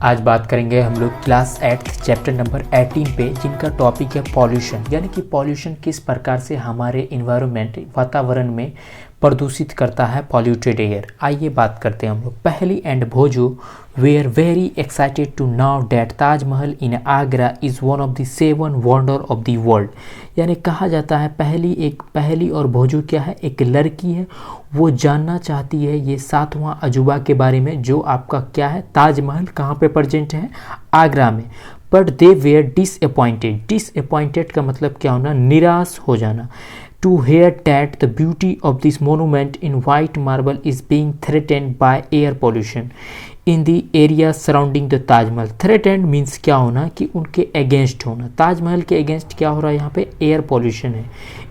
आज बात करेंगे हम लोग क्लास 8 चैप्टर नंबर 18 पे, जिनका टॉपिक है पॉल्यूशन। यानी कि पॉल्यूशन किस प्रकार से हमारे इन्वायरमेंट वातावरण में प्रदूषित करता है, पॉल्यूटेड एयर। आइए बात करते हैं हम लोग। पहली एंड भोजो were very excited to know that Taj Mahal in Agra is one of the 7 wonder of the world. यानी कहा जाता है पहली और भोजो क्या है, एक लड़की है, वो जानना चाहती है ये 7वां अजूबा के बारे में, जो आपका क्या है, ताजमहल कहाँ पे प्रेजेंट है, आगरा में। बट दे वेयर डिसअपॉइंटेड का मतलब क्या होना, निराश हो जाना। To hear that the beauty of this monument in white marble is being threatened by air pollution in the area surrounding the Taj Mahal. threatened means क्या होना कि उनके अगेंस्ट होना। ताजमहल के अगेंस्ट क्या हो रहा है, यहाँ पे एयर पॉल्यूशन है।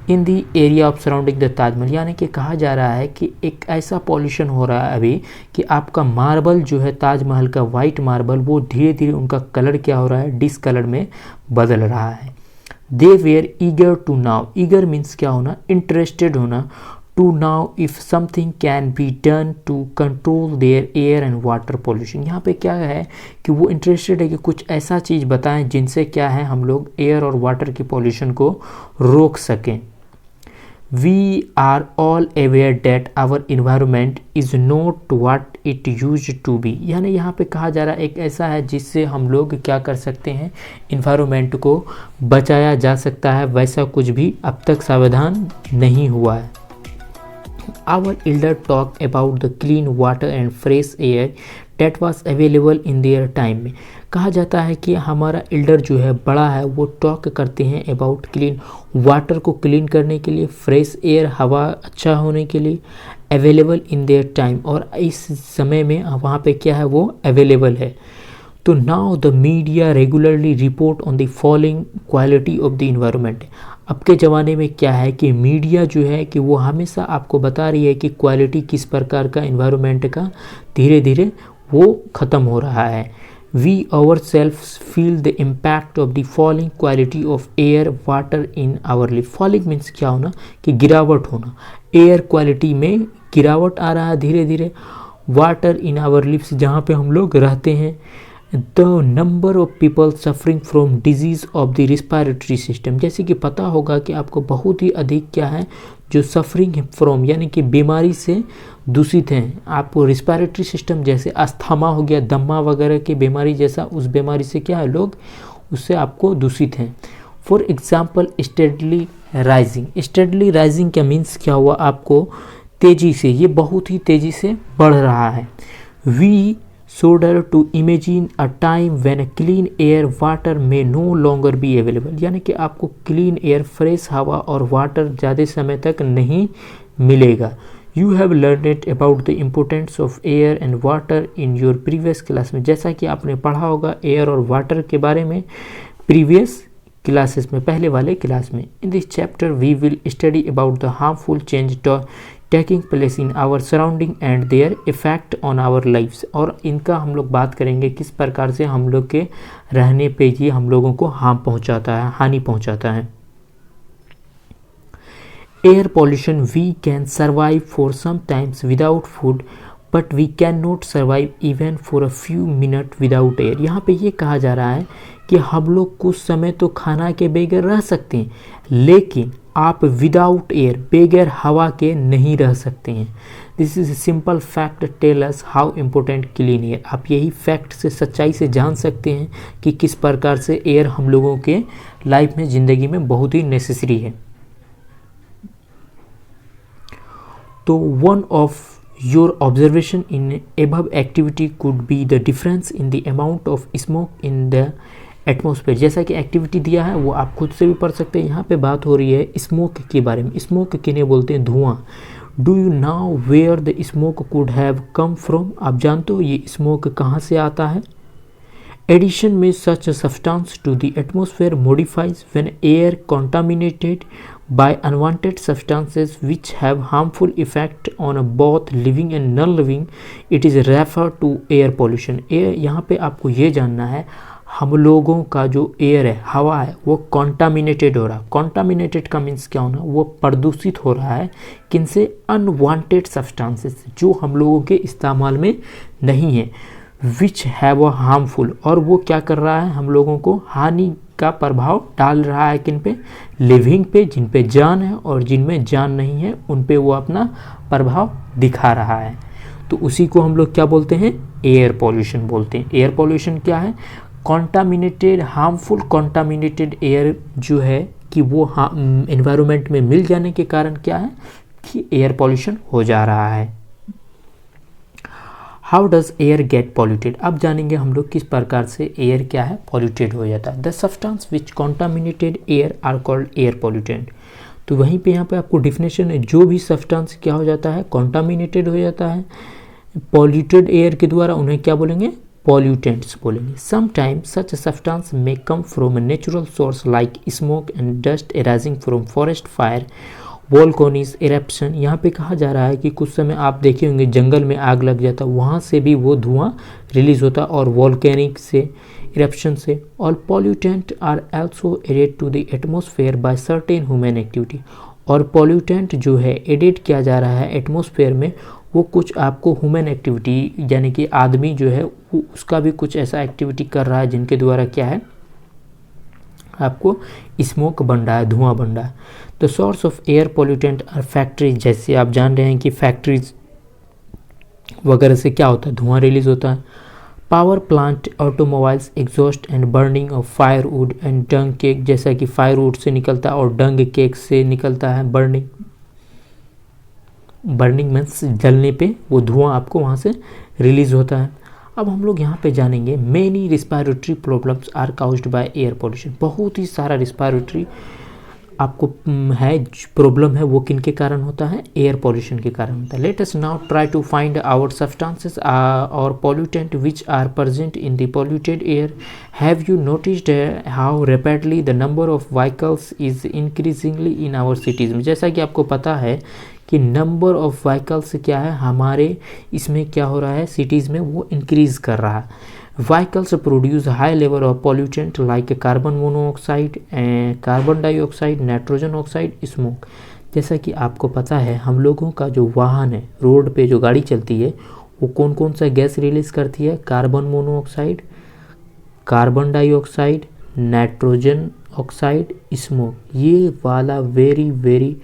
In the area of surrounding the Taj Mahal, यानी कि कहा जा रहा है कि एक ऐसा पॉल्यूशन हो रहा है अभी कि आपका मार्बल जो है, ताजमहल का वाइट मार्बल, वो धीरे धीरे उनका कलर क्या हो रहा है, डिसकलर में बदल रहा है। They were eager to know, eager means क्या होना, इंटरेस्टेड होना। To know if something can be done to control their air and water pollution. यहाँ पे क्या है कि वो इंटरेस्टेड है कि कुछ ऐसा चीज़ बताएं जिनसे क्या है हम लोग एयर और वाटर की पॉल्यूशन को रोक सकें। We are all aware that our environment is not what it used to be। यानी यहाँ पे कहा जा रहा है एक ऐसा है जिससे हम लोग क्या कर सकते हैं, इन्वायरमेंट को बचाया जा सकता है, वैसा कुछ भी अब तक सावधान नहीं हुआ है। Our elder talk about the clean water and fresh air that was available in their time में कहा जाता है कि हमारा एल्डर जो है, बड़ा है, वो टॉक करते हैं अबाउट क्लीन वाटर को क्लीन करने के लिए, फ्रेश एयर हवा अच्छा होने के लिए, अवेलेबल इन देयर टाइम, और इस समय में वहाँ पे क्या है, वो अवेलेबल है। तो now the media regularly report on the following quality of the environment. अब के ज़माने में क्या है कि मीडिया जो है कि वो हमेशा आपको बता रही है कि क्वालिटी किस प्रकार का इन्वायरमेंट का धीरे धीरे वो ख़त्म हो रहा है। We our self feel the impact of the falling quality of air water in our life. Falling means क्या होना कि गिरावट होना, एयर क्वालिटी में गिरावट आ रहा है धीरे धीरे। वाटर इन आवर लिप्स, जहाँ पे हम लोग रहते हैं। The number of people suffering from disease of the respiratory system, जैसे कि पता होगा कि आपको बहुत ही अधिक क्या है जो सफरिंग फ्रॉम, यानी कि बीमारी से दूषित हैं। आपको रिस्पायरेटरी सिस्टम जैसे अस्थमा हो गया, दम्मा वगैरह की बीमारी जैसा, उस बीमारी से क्या है, लोग उससे आपको दूषित हैं। फॉर एग्जाम्पल स्टेडली राइजिंग का मीन्स क्या हुआ, आपको तेज़ी से, ये बहुत ही तेज़ी से बढ़ रहा है। We shudder to imagine a time when a clean air water may no longer be available। यानी कि आपको क्लीन एयर, फ्रेश हवा और वाटर ज़्यादा समय तक नहीं मिलेगा। You have learned about the importance of air and water in your previous class में, जैसा कि आपने पढ़ा होगा एयर और वाटर के बारे में प्रीवियस क्लासेस में, पहले वाले क्लास में। In this chapter we will study about the harmful change taking place in our surrounding and their effect on our lifes. और इनका हम लोग बात करेंगे किस प्रकार से हम लोग के रहने पे ये हम लोगों को हानि पहुंचाता है। Air pollution, we can survive for some times without food but we can not survive even for a few minute without air. यहाँ पे ये कहा जा रहा है कि हम लोग कुछ समय तो खाना के बगैर रह सकते हैं, लेकिन आप विदाउट एयर, बगैर हवा के नहीं रह सकते हैं। This is simple fact tell us how important clean air. आप यही फैक्ट से, सच्चाई से जान सकते हैं कि किस प्रकार से एयर हम लोगों के लाइफ में, ज़िंदगी में बहुत ही नेसेसरी है। तो one of your observation in above activity could be the difference in the amount of smoke in the atmosphere. जैसा कि एक्टिविटी दिया है वो आप खुद से भी पढ़ सकते हैं। यहाँ पे बात हो रही है स्मोक के बारे में। स्मोक किन्हें बोलते हैं, धुआं। Do you know where the smoke could have come from. आप जानते हो ये स्मोक कहाँ से आता है। एडिशन में such a substance to the atmosphere modifies when air contaminated by unwanted substances which have harmful effect on both living and non-living, it is referred to air pollution। Air, यहाँ पे आपको ये जानना है, हम लोगों का जो एयर है, हवा है, वो कॉन्टामिनेटेड हो रहा है। कॉन्टामिनेटेड का मीन्स क्या होना, वो प्रदूषित हो रहा है किनसे, अनवांटेड सब्सटेंसेस, जो हम लोगों के इस्तेमाल में नहीं है। विच हैव अ हार्मफुल, और वो क्या कर रहा है, हम लोगों को हानि का प्रभाव डाल रहा है किन पे, लिविंग पे, जिन पे जान है, और जिनमें जान नहीं है उन पे वो अपना प्रभाव दिखा रहा है। तो उसी को हम लोग क्या बोलते हैं, एयर पॉल्यूशन बोलते हैं। एयर पॉल्यूशन क्या है, कॉन्टामिनेटेड, हार्मफुल कॉन्टामिनेटेड एयर जो है कि वो एनवायरनमेंट में मिल जाने के कारण क्या है कि एयर पॉल्यूशन हो जा रहा है। How does air get polluted, अब जानेंगे हम लोग किस प्रकार से एयर क्या है पॉल्यूटेड हो जाता है। The substance which contaminated air are called air pollutant. तो वहीं पे यहाँ पे आपको डिफिनेशन है, जो भी सब्सटेंस क्या हो जाता है, कॉन्टामिनेटेड हो जाता है पॉल्यूटेड एयर के द्वारा, उन्हें क्या बोलेंगे, पॉल्यूटेंट्स बोलेंगे। Sometimes such substance may come from a natural source like smoke and dust arising from forest fire, volcanic eruption. यहाँ पे कहा जा रहा है कि कुछ समय आप देखे होंगे जंगल में आग लग जाता, वहाँ से भी वो धुआं रिलीज होता, और वोल्केनिक से, इरप्शन से। All pollutant are also added to the atmosphere by certain human activity. और पॉल्यूटेंट जो है एडेड किया जा रहा है एटमॉस्फेयर में, वो कुछ आपको ह्यूमन एक्टिविटी, यानी कि आदमी जो है वो उसका भी कुछ ऐसा एक्टिविटी कर रहा है जिनके द्वारा क्या है आपको स्मोक बन रहा है, धुआं बन रहा है। The source of air pollutant are factories, जैसे आप जान रहे हैं कि फैक्ट्रीज वगैरह से क्या होता है, धुआं रिलीज होता है। Power plant, automobiles, exhaust and burning of firewood and dung cake, जैसा कि फायरवुड से निकलता है और डंग केक से निकलता है बर्निंग। बर्निंग मीन्स जलने पे वो धुआं आपको वहाँ से रिलीज होता है। अब हम लोग यहाँ पे जानेंगे many respiratory problems are caused by air pollution. बहुत ही सारा रिस्पायरेटरी आपको है प्रॉब्लम है, वो किन के कारण होता है, एयर पॉल्यूशन के कारण होता है। Let us now try to find our substances और pollutant which are present in the polluted air. Have you noticed how rapidly the number of vehicles is increasingly in our cities में। जैसा कि आपको पता है कि नंबर ऑफ व्हीकल्स क्या है हमारे इसमें क्या हो रहा है, सिटीज़ में वो इंक्रीज कर रहा है। Vehicles produce high level of pollutant like carbon monoxide, carbon dioxide, nitrogen oxide, smoke. जैसा कि आपको पता है हम लोगों का जो वाहन है, रोड पे जो गाड़ी चलती है, वो कौन कौन सा गैस रिलीज करती है, carbon monoxide, carbon dioxide, nitrogen oxide, smoke. ये वाला वेरी वेरी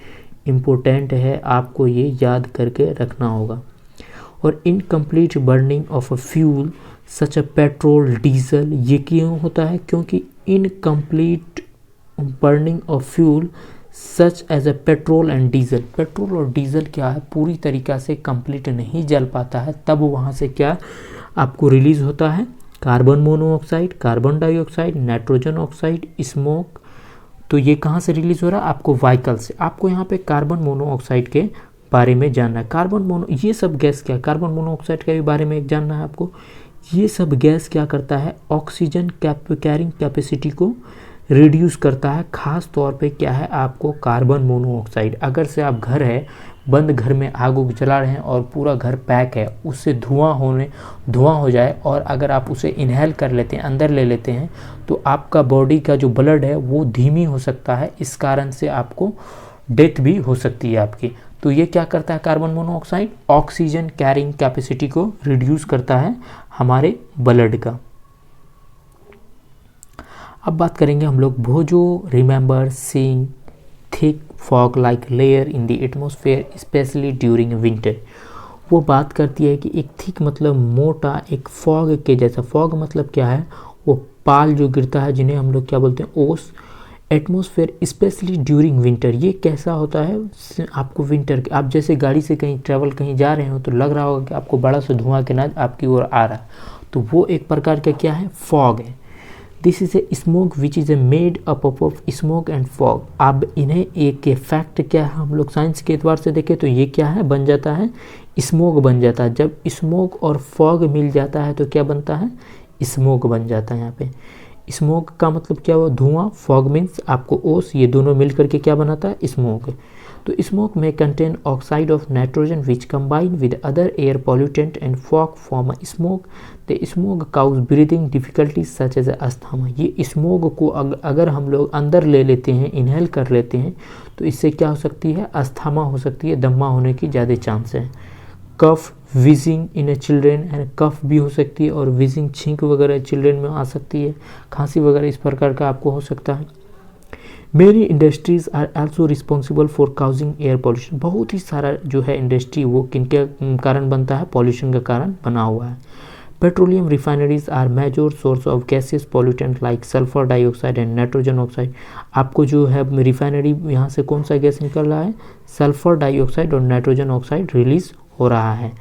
इम्पोर्टेंट है, आपको ये याद करके रखना होगा। और incomplete burning of a fuel such a petrol, diesel, ये क्यों होता है, क्योंकि incomplete burning of fuel such as a petrol and diesel. Petrol और डीजल क्या है, पूरी तरीक़ा से कंप्लीट नहीं जल पाता है, तब वहाँ से क्या आपको रिलीज होता है, carbon monoxide, carbon dioxide, nitrogen oxide, smoke. तो ये कहाँ से रिलीज हो रहा है, आपको व्हीकल से। आपको यहाँ पे कार्बन मोनोऑक्साइड के बारे में जानना है। कार्बन मोनो, ये सब गैस क्या, कार्बन मोनोऑक्साइड के भी बारे में एक जानना है आपको। ये सब गैस क्या करता है, ऑक्सीजन कैरिंग कैपेसिटी को रिड्यूस करता है। ख़ास तौर पे क्या है आपको कार्बन मोनोऑक्साइड। अगर से आप घर है, बंद घर में आग उग जला रहे हैं और पूरा घर पैक है, उससे धुआं हो जाए और अगर आप उसे इनहेल कर लेते हैं, अंदर ले लेते हैं, तो आपका बॉडी का जो ब्लड है वो धीमी हो सकता है, इस कारण से आपको डेथ भी हो सकती है आपकी। तो ये क्या करता है carbon monoxide, oxygen carrying capacity को रिड्यूस करता है हमारे ब्लड का। अब बात करेंगे हम लोग भोजो remember seeing thick fog like layer in the atmosphere specially during winter. वो बात करती है कि एक थिक मतलब मोटा, एक फॉग के जैसा। फॉग मतलब क्या है, वो पाल जो गिरता है जिन्हें हम लोग क्या बोलते हैं, ओस। एटमॉस्फेयर स्पेशली ड्यूरिंग विंटर, ये कैसा होता है आपको विंटर के, आप जैसे गाड़ी से कहीं ट्रैवल कहीं जा रहे हो तो लग रहा होगा कि आपको बड़ा सा धुआं के नाद आपकी ओर आ रहा है, तो वो एक प्रकार का क्या है, फॉग है। This is a smoke which is a made up of smoke and fog. अब इन्हें एक फैक्ट क्या है, हम लोग साइंस के एतबार से देखें तो ये क्या है, बन जाता है स्मोक बन जाता है। जब स्मोक और फॉग मिल जाता है तो क्या बनता है, स्मोक बन जाता है। यहाँ पे स्मोक का मतलब क्या हुआ, धुआं, फॉग मीन्स आपको ओस, ये दोनों मिल करके क्या बनाता है, स्मोक। तो स्मोक में contain oxide of nitrogen which combine with other air pollutant and fog form smoke. The smoke cause breathing difficulties such as asthma. ये स्मोक को अगर हम लोग अंदर ले लेते हैं, इनहेल कर लेते हैं, तो इससे क्या हो सकती है, अस्थमा हो सकती है, दम्मा होने की ज़्यादा चांस है। Cough wheezing in a children, and cough भी हो सकती है और विजिंग छींक वगैरह चिल्ड्रेन में आ सकती है, खांसी वगैरह इस प्रकार का आपको हो सकता है। Many industries are also responsible for causing air pollution, बहुत ही सारा जो है इंडस्ट्री वो किनके कारण बनता है, पॉल्यूशन का कारण बना हुआ है। Petroleum refineries are major source of gases pollutant like sulphur dioxide and nitrogen oxide. आपको जो है रिफाइनरी यहाँ से कौन सा गैस निकल रहा है, सल्फर डाइऑक्साइड और नाइट्रोजन ऑक्साइड रिलीज हो रहा है।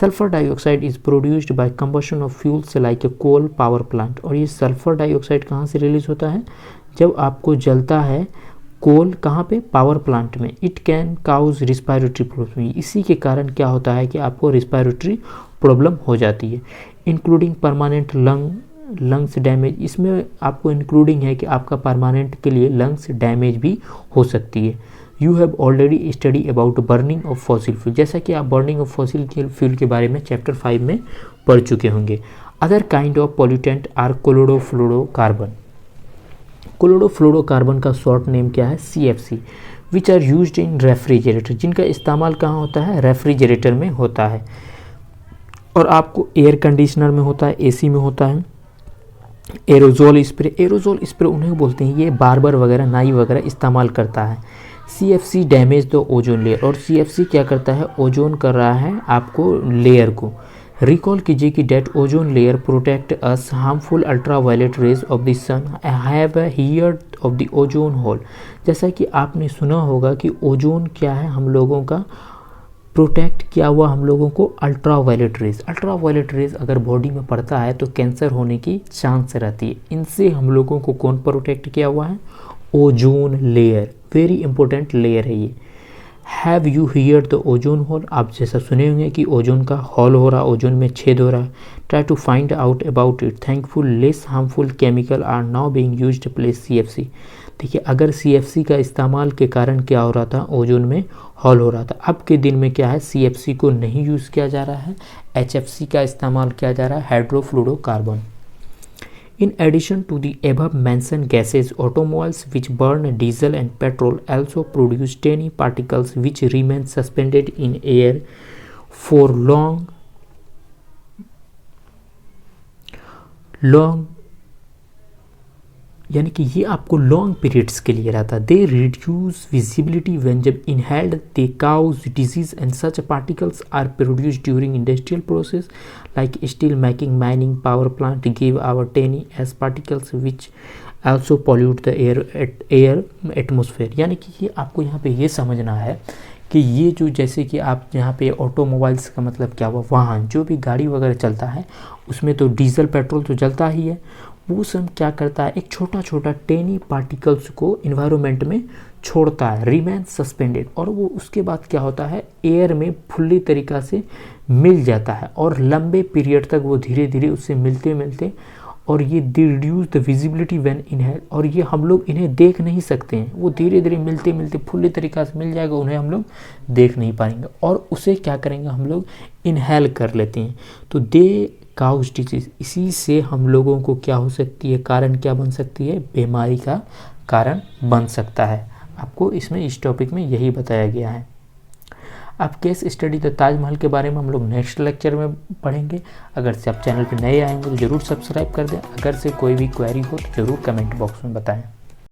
Sulphur dioxide is produced by combustion of fuels like a coal power plant, और ये सल्फर डाइऑक्साइड कहाँ से रिलीज होता है, जब आपको जलता है कोल, कहाँ पे, पावर प्लांट में। It can cause respiratory problem, इसी के कारण क्या होता है कि आपको रिस्पायरेटरी प्रॉब्लम हो जाती है। इंक्लूडिंग परमानेंट लंग्स डैमेज, इसमें आपको इंक्लूडिंग है कि आपका परमानेंट के लिए लंग्स डैमेज भी हो सकती है। You have already study about burning of fossil fuel, जैसा कि आप बर्निंग ऑफ फॉसिल फ्यूल के बारे में चैप्टर 5 में पढ़ चुके होंगे। Other kind of pollutant are chlorofluorocarbon. Chlorofluorocarbon का शॉर्ट नेम क्या है, CFC, which are used in refrigerator, जिनका इस्तेमाल कहाँ होता है, रेफ्रिजरेटर में होता है। और आपको एयर कंडीशनर में होता है, AC में होता है। एरोजोल स्प्रे उन्हें बोलते हैं, ये बार्बर वगैरह, नाई वगैरह इस्तेमाल करता है। CFC damage the ozone layer, और CFC क्या करता है, ओजोन कर रहा है आपको लेयर को। रिकॉल कीजिए कि that ozone layer protect us harmful ultraviolet rays of the sun have hear of the ozone hole. जैसा कि आपने सुना होगा कि ओजोन क्या है, हम लोगों का प्रोटेक्ट किया हुआ हम लोगों को अल्ट्रावायलेट रेज अगर बॉडी में पड़ता है तो कैंसर होने की चांस रहती है। इनसे हम लोगों को कौन प्रोटेक्ट किया हुआ है, ozone layer, very important layer है ये। Have you here the ozone whole, आप जैसा सुने होंगे कि ओजोन का हॉल हो रहा, ओजोन में छेद हो रहा। Try to find out about it, thankful less harmful chemical are now being used place CFC। देखिए, अगर CFC का इस्तेमाल के कारण क्या हो रहा था, ओजोन में हॉल हो रहा था, अब के दिन में क्या है, CFC को नहीं यूज़ किया जा रहा है, HFC का इस्तेमाल किया जा रहा है, hydrofluorocarbon. In addition to the above mentioned gases, automobiles which burn diesel and petrol also produce tiny particles which remain suspended in air for long यानी कि ये आपको लॉन्ग पीरियड्स के लिए रहता है। दे रिड्यूस विजिबिलिटी व्हेन, जब inhaled they cause disease and such particles are produced during industrial process like steel making, mining, power plant give our tiny as particles which also pollute the air atmosphere. यानी कि ये आपको यहाँ पे ये समझना है कि ये जो, जैसे कि आप यहाँ पे ऑटोमोबाइल्स का मतलब क्या हुआ, वाहन जो भी गाड़ी वगैरह चलता है उसमें तो डीजल पेट्रोल तो जलता ही है, वो सब क्या करता है, एक छोटा छोटा टेनी पार्टिकल्स को इन्वायरमेंट में छोड़ता है, रिमेन सस्पेंडेड, और वो उसके बाद क्या होता है, एयर में फुल्ली तरीक़ा से मिल जाता है और लंबे पीरियड तक वो धीरे धीरे उससे मिलते मिलते, और ये reduce the visibility when inhale, और ये हम लोग इन्हें देख नहीं सकते हैं, वो धीरे धीरे मिलते मिलते फुल्ली तरीक़ा से मिल जाएगा, उन्हें हम लोग देख नहीं पाएंगे, और उसे क्या करेंगे, हम लोग इनहेल कर लेते हैं। तो दे काउज डिजीज, इसी से हम लोगों को क्या हो सकती है, कारण क्या बन सकती है, बीमारी का कारण बन सकता है। आपको इसमें इस टॉपिक में यही बताया गया है। अब केस स्टडी द ताजमहल के बारे में हम लोग नेक्स्ट लेक्चर में पढ़ेंगे। अगर से आप चैनल पर नए आएंगे तो ज़रूर सब्सक्राइब कर दें। अगर से कोई भी क्वेरी हो तो ज़रूर कमेंट बॉक्स में बताएं।